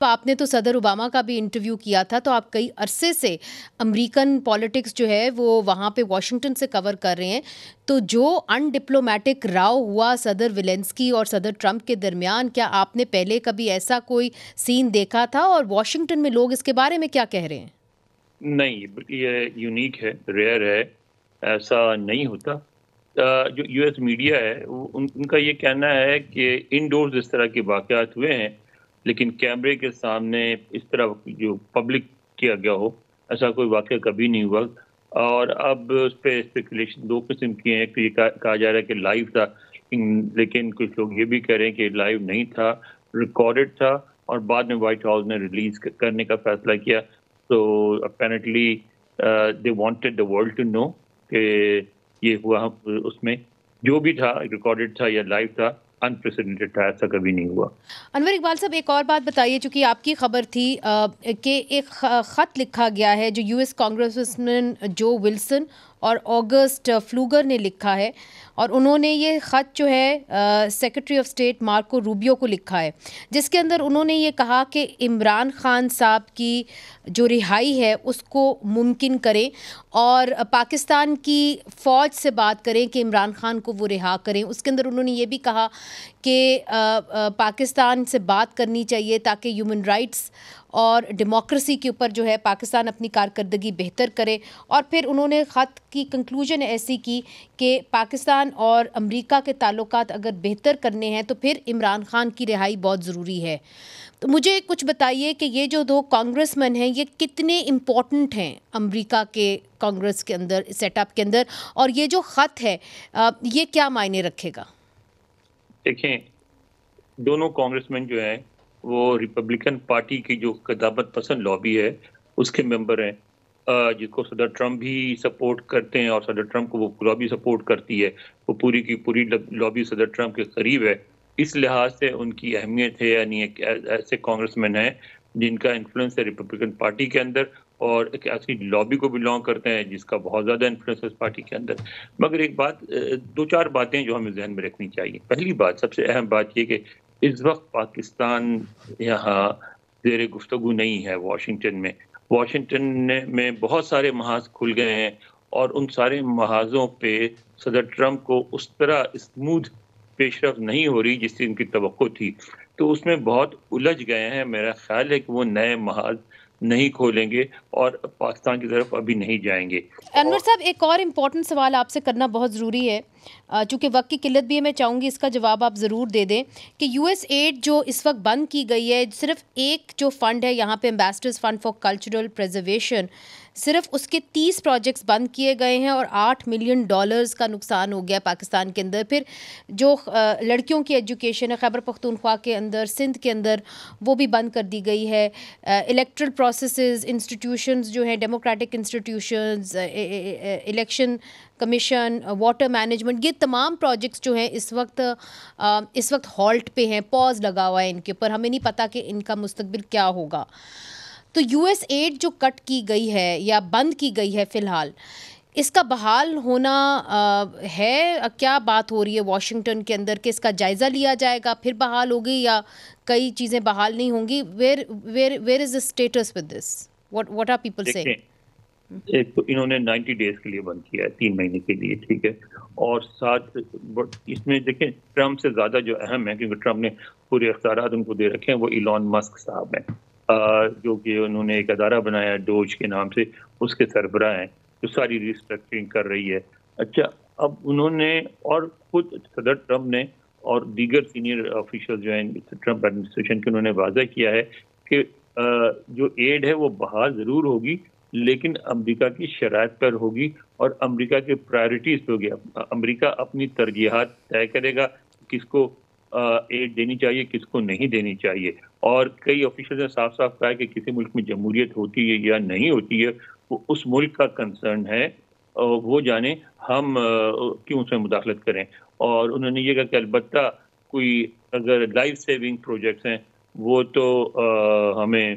آپ نے تو صدر اوباما کا بھی انٹرویو کیا تھا، تو آپ کئی عرصے سے امریکن پالیٹکس جو ہے وہ وہاں پہ واشنگٹن سے کور کر رہے ہیں، تو جو ان ڈپلومیٹک راؤ ہوا صدر ویلنسکی اور صدر ٹرمپ کے درمیان، کیا آپ نے پہلے کبھی ایسا کوئی سین دیکھا تھا، اور واشنگٹن میں لوگ اس کے بارے میں کیا کہہ رہے ہیں؟ نہیں، یہ یونیک ہے، ریئر ہے، ایسا نہیں ہوتا۔ جو یو ایس میڈیا ہے ان کا یہ کہنا ہے کہ انڈورز اس طرح کے واقعات ہوئے ہیں، لیکن کیمرے کے سامنے اس طرح جو پبلک کیا گیا ہو ایسا کوئی واقعہ کبھی نہیں ہوا۔ اور اب اس پہ اسپیکولیشن دو قسم کی ہیں، کہ یہ کہا جا رہا ہے کہ لائیو تھا، لیکن کچھ لوگ یہ بھی کہہ رہے ہیں کہ لائیو نہیں تھا، ریکارڈڈ تھا، اور بعد میں وائٹ ہاؤس نے ریلیز کرنے کا فیصلہ کیا۔ تو apparently they wanted the world to know کہ یہ ہوا، اس میں جو بھی تھا ریکارڈڈ تھا یا لائیو تھا، انپریسیڈنٹڈ تھا، ایسا کبھی نہیں ہوا۔ انور اقبال صاحب، ایک اور بات بتائیے، چونکہ آپ کی خبر تھی کہ ایک خط لکھا گیا ہے جو یو ایس کانگریس مین جو ولسن اور آگسٹ فلوگر نے لکھا ہے، اور انہوں نے یہ خط جو ہے secretary of state Marco Rubio کو لکھا ہے، جس کے اندر انہوں نے یہ کہا کہ عمران خان صاحب کی جو رہائی ہے اس کو ممکن کریں، اور پاکستان کی فوج سے بات کریں کہ عمران خان کو وہ رہا کریں۔ اس کے اندر انہوں نے یہ بھی کہا کہ پاکستان سے بات کرنی چاہیے تاکہ ہیومن رائٹس اور ڈیموکریسی کے اوپر جو ہے پاکستان اپنی کارکردگی بہتر کرے، اور پھر انہوں نے خط کی کنکلوژن ایسی کی کہ پاکستان اور امریکہ کے تعلقات اگر بہتر کرنے ہیں تو پھر عمران خان کی رہائی بہت ضروری ہے۔ تو مجھے کچھ بتائیے کہ یہ جو دو کانگریس مین ہیں یہ کتنے امپورٹنٹ ہیں امریکہ کے کانگریس کے اندر، سیٹ اپ کے اندر، اور یہ جو خط ہے یہ کیا معنی رکھے گا؟ دیکھیں، دونوں کانگریس مین جو ہیں وہ ریپبلکن پارٹی کی جو قدامت پسند لابی ہے اس کے ممبر ہیں، جس کو صدر ٹرمپ بھی سپورٹ کرتے ہیں، اور صدر ٹرمپ کو وہ لابی سپورٹ کرتی ہے۔ وہ پوری کی پوری لابی صدر ٹرمپ کے قریب ہے، اس لحاظ سے ان کی اہمیت ہے۔ یعنی ایک ایسے کانگریس مین ہیں جن کا انفلوئنس ہے ریپبلکن پارٹی کے اندر، اور ایک ایسی لابی کو بلانگ کرتے ہیں جس کا بہت زیادہ انفلوئنس ہے اس پارٹی کے اندر۔ مگر ایک بات، دو چار باتیں جو ہمیں ذہن میں رکھنی چاہیے۔ پہلی بات، سب سے اہم بات یہ کہ اس وقت پاکستان یہاں زیر گفتگو نہیں ہے واشنگٹن میں۔ واشنگٹن میں بہت سارے محاذ کھل گئے ہیں، اور ان سارے محاذوں پہ صدر ٹرمپ کو اس طرح اسموتھ پیش رفت نہیں ہو رہی جس سے ان کی توقع تھی، تو اس میں بہت الجھ گئے ہیں۔ میرا خیال ہے کہ وہ نئے محاذ نہیں کھولیں گے اور پاکستان کی طرف ابھی نہیں جائیں گے۔ انور صاحب، ایک اور امپورٹنٹ سوال آپ سے کرنا بہت ضروری ہے، چونکہ وقت کی قلت بھی ہے، میں چاہوں گی اس کا جواب آپ ضرور دے دیں، کہ یو ایس ایڈ جو اس وقت بند کی گئی ہے، صرف ایک جو فنڈ ہے یہاں پہ ambassadors fund for cultural preservation, صرف اس کے 30 پروجیکٹس بند کیے گئے ہیں، اور $8 ملین کا نقصان ہو گیا پاکستان کے اندر۔ پھر جو لڑکیوں کی ایجوکیشن ہے خیبر پختونخوا کے اندر، سندھ کے اندر، وہ بھی بند کر دی گئی ہے۔ الیکٹرل پروسیسز، انسٹیٹیوشنز جو ہیں democratic institutions, election commission, water management, یہ تمام پروجیکٹس جو ہیں اس وقت ہالٹ پہ ہیں، پاز لگا ہوا ہے ان کے اوپر، ہمیں نہیں پتہ کہ ان کا مستقبل کیا ہوگا۔ تو یو ایس ایڈ جو کٹ کی گئی ہے یا بند کی گئی ہے فی الحال، اس کا بحال ہونا ہے، کیا بات ہو رہی ہے واشنگٹن کے اندر کہ اس کا جائزہ لیا جائے گا پھر بحال ہوگی، یا کئی چیزیں بحال نہیں ہوں گی؟ Where is the status with this? What are people seeing? ایک تو انہوں نے 90 ڈیز کے لیے بند کیا ہے، 3 مہینے کے لیے، ٹھیک ہے، اور ساتھ اس میں دیکھیں ٹرمپ سے زیادہ جو اہم ہے، کیونکہ ٹرمپ نے پورے اختیارات ان کو دے رکھے ہیں، وہ ایلون مسک صاحب ہیں، جو کہ انہوں نے ایک ادارہ بنایا ہے ڈوج کے نام سے، اس کے سربراہ ہیں، جو ساری ریسٹرکچرنگ کر رہی ہے۔ اچھا، اب انہوں نے اور خود صدر ٹرمپ نے اور دیگر سینئر آفیشل جو ہیں ٹرمپ ایڈمنسٹریشن کے، انہوں نے واضح کیا ہے کہ جو ایڈ ہے وہ بحال ضرور ہوگی، لیکن امریکہ کی شرائط پر ہوگی اور امریکہ کے پرائرٹیز پہ ہوگی۔ امریکہ اپنی ترجیحات طے کرے گا کس کو ایڈ دینی چاہیے، کس کو نہیں دینی چاہیے۔ اور کئی آفیشل نے صاف صاف کہا کہ کسی ملک میں جمہوریت ہوتی ہے یا نہیں ہوتی ہے وہ اس ملک کا کنسرن ہے، وہ جانے، ہم کیوں اس میں مداخلت کریں۔ اور انہوں نے یہ کہا کہ البتہ کوئی اگر لائف سیونگ پروجیکٹس ہیں وہ تو ہمیں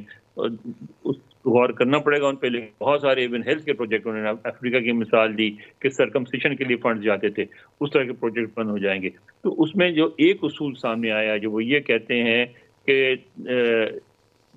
غور کرنا پڑے گا ان پہ، لیکن بہت سارے ایون ہیلتھ کے پروجیکٹ، انہوں نے افریقہ کی مثال دی کہ سرکمسیشن کے لیے فنڈ جاتے تھے، اس طرح کے پروجیکٹ بند ہو جائیں گے۔ تو اس میں جو ایک اصول سامنے آیا جو وہ یہ کہتے ہیں کہ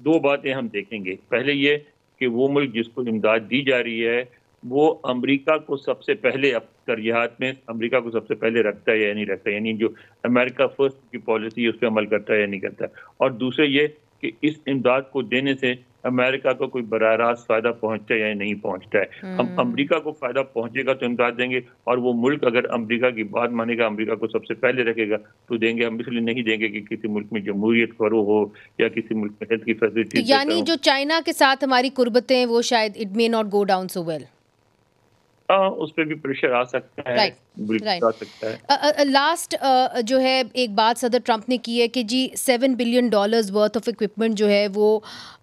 دو باتیں ہم دیکھیں گے. پہلے یہ کہ وہ ملک جس کو امداد دی جا رہی ہے وہ امریکہ کو سب سے پہلے ترجیحات میں امریکہ کو سب سے پہلے رکھتا ہے یا نہیں رکھتا, یعنی جو امریکہ فرسٹ کی پالیسی ہے اس پہ عمل کرتا ہے یا نہیں کرتا ہے. اور دوسرے یہ کہ اس امداد کو دینے سے امریکہ کو کوئی براہ راست فائدہ پہنچتا ہے یا نہیں پہنچتا ہے. ہم امریکہ کو فائدہ پہنچے گا تو امداد دیں گے, اور وہ ملک اگر امریکہ کی بات مانے گا, امریکہ کو سب سے پہلے رکھے گا تو دیں گے. ہم اس لیے نہیں دیں گے کہ کسی ملک میں جمہوریت فروغ ہو یا کسی ملک میں ہیلتھ کی فیسلٹیز. یعنی جو چائنا کے ساتھ ہماری قربتیں وہ شاید it may not go down so well. اس پہ بھی پریشر آ سکتا ہے, بالکل آ سکتا ہے. لاسٹ جو ہے ایک بات صدر ٹرمپ نے کی ہے کہ جی $7 بلین ورتھ آف اکوپمنٹ جو ہے وہ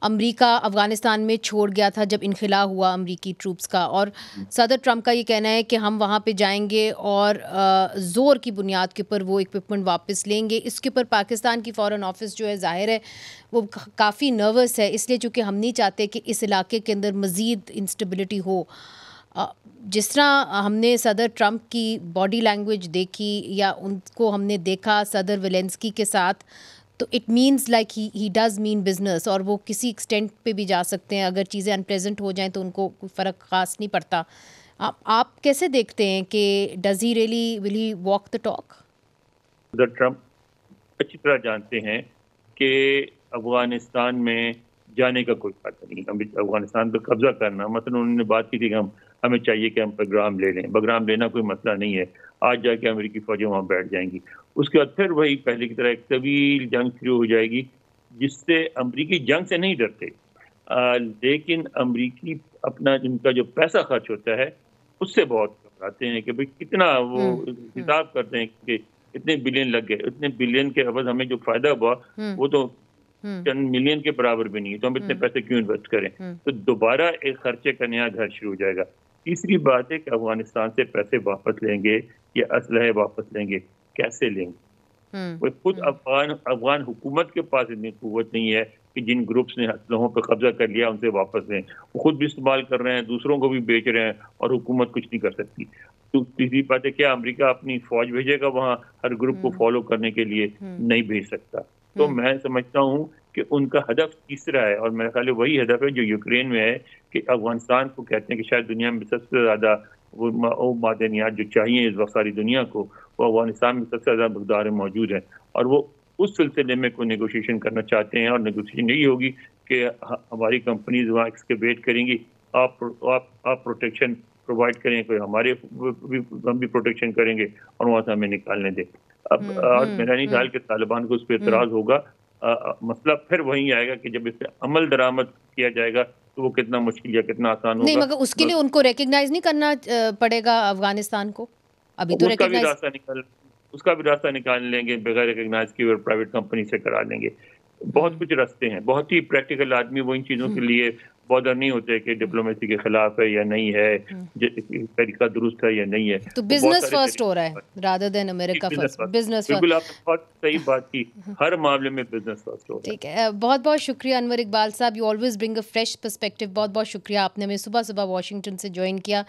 امریکہ افغانستان میں چھوڑ گیا تھا جب انخلا ہوا امریکی ٹروپس کا, اور صدر ٹرمپ کا یہ کہنا ہے کہ ہم وہاں پہ جائیں گے اور زور کی بنیاد کے اوپر وہ اکوپمنٹ واپس لیں گے. اس کے اوپر پاکستان کی فارن آفس جو ہے ظاہر ہے وہ کافی نروس ہے, اس لیے چونکہ ہم نہیں چاہتے کہ اس علاقے کے اندر مزید انسٹیبلٹی ہو. جس طرح ہم نے صدر ٹرمپ کی باڈی لینگویج دیکھی یا ان کو ہم نے دیکھا صدر ویلنسکی کے ساتھ, تو it means like he does mean business, اور وہ کسی ایکسٹینٹ پہ بھی جا سکتے ہیں. اگر چیزیں انپلیزنٹ ہو جائیں تو ان کو کوئی فرق خاص نہیں پڑتا. آپ کیسے دیکھتے ہیں کہ does he really will he walk the talk? صدر ٹرمپ اچھی طرح جانتے ہیں کہ افغانستان میں جانے کا کوئی فائدہ نہیں. افغانستان پہ قبضہ کرنا, مثلا انہوں نے بات کی تھی کہ ہمیں چاہیے کہ ہم بگرام لے لیں. بگرام لینا کوئی مسئلہ نہیں ہے, آج جا کے امریکی فوجیں وہاں بیٹھ جائیں گی. اس کے بعد پھر وہی پہلے کی طرح ایک طویل جنگ شروع ہو جائے گی, جس سے امریکی جنگ سے نہیں ڈرتے, لیکن امریکی اپنا ان کا جو پیسہ خرچ ہوتا ہے اس سے بہت گھبراتے ہیں کہ بھئی کتنا وہ حساب کرتے ہیں کہ اتنے بلین لگ گئے, اتنے بلین کے عوض ہمیں جو فائدہ ہوا وہ تو چند ملین کے برابر بھی نہیں ہے, تو ہم اتنے پیسے کیوں انویسٹ کریں. تو دوبارہ ایک خرچے کا نیا گھر شروع ہو جائے گا. تیسری بات ہے کہ افغانستان سے پیسے واپس لیں گے یا اسلحے واپس لیں گے, کیسے لیں گے؟ خود افغان حکومت کے پاس اتنی قوت نہیں ہے کہ جن گروپس نے اسلحوں پہ قبضہ کر لیا ان سے واپس لیں. وہ خود بھی استعمال کر رہے ہیں, دوسروں کو بھی بیچ رہے ہیں, اور حکومت کچھ نہیں کر سکتی. تو تیسری بات ہے کیا امریکہ اپنی فوج بھیجے گا وہاں ہر گروپ کو فالو کرنے کے لیے؟ نہیں بھیج سکتا. تو میں سمجھتا ہوں کہ ان کا ہدف تیسرا ہے, اور میرے خیال وہی ہدف ہے جو یوکرین میں ہے, کہ افغانستان کو کہتے ہیں کہ شاید دنیا میں سب سے زیادہ وہ معدنیات جو چاہیے اس وقت ساری دنیا کو, وہ افغانستان میں سب سے زیادہ مقدار میں موجود ہیں, اور وہ اس سلسلے میں کوئی نیگوشیشن کرنا چاہتے ہیں. اور نیگوشیشن یہی ہوگی کہ ہماری کمپنیز وہاں ایکسکیویٹ کریں گی, آپ پروٹیکشن پرووائڈ کریں, کوئی ہمارے ہم بھی پروٹیکشن کریں گے, اور وہاں سے ہمیں نکالنے دیں. اب میرا نہیں خیال کہ طالبان کو اس پہ اعتراض ہوگا. مسئلہ پھر وہیں آئے گا کہ جب اس پہ عمل درآمد کیا جائے گا تو وہ کتنا مشکل یا کتنا آسان ہوگا. نہیں, مگر اس کے لیے ان کو ریکگنائز نہیں کرنا پڑے گا افغانستان کو. ابھی تو اس کا بھی راستہ نکال لیں گے بغیر ریکگنائز کیے, اور پرائیویٹ کمپنی سے کرا لیں گے. بہت کچھ راستے ہیں. بہت ہی پریکٹیکل آدمی وہ ان چیزوں کے لیے بودر نہیں ہوتے کہ ڈپلومیسی کے خلاف ہے یا نہیں ہے, طریقہ درست ہے یا نہیں ہے. تو بزنس فرسٹ ہو رہا ہے رادر دین امریکہ فرسٹ. بزنس فرسٹ, بالکل آپ نے بہت صحیح بات کی, ہر معاملے میں بزنس فرسٹ ہو رہا ہے. ٹھیک ہے, بہت بہت شکریہ انور اقبال صاحب, you always bring a fresh perspective. بہت بہت شکریہ, آپ نے ہمیں صبح صبح واشنگٹن سے جوائن کیا.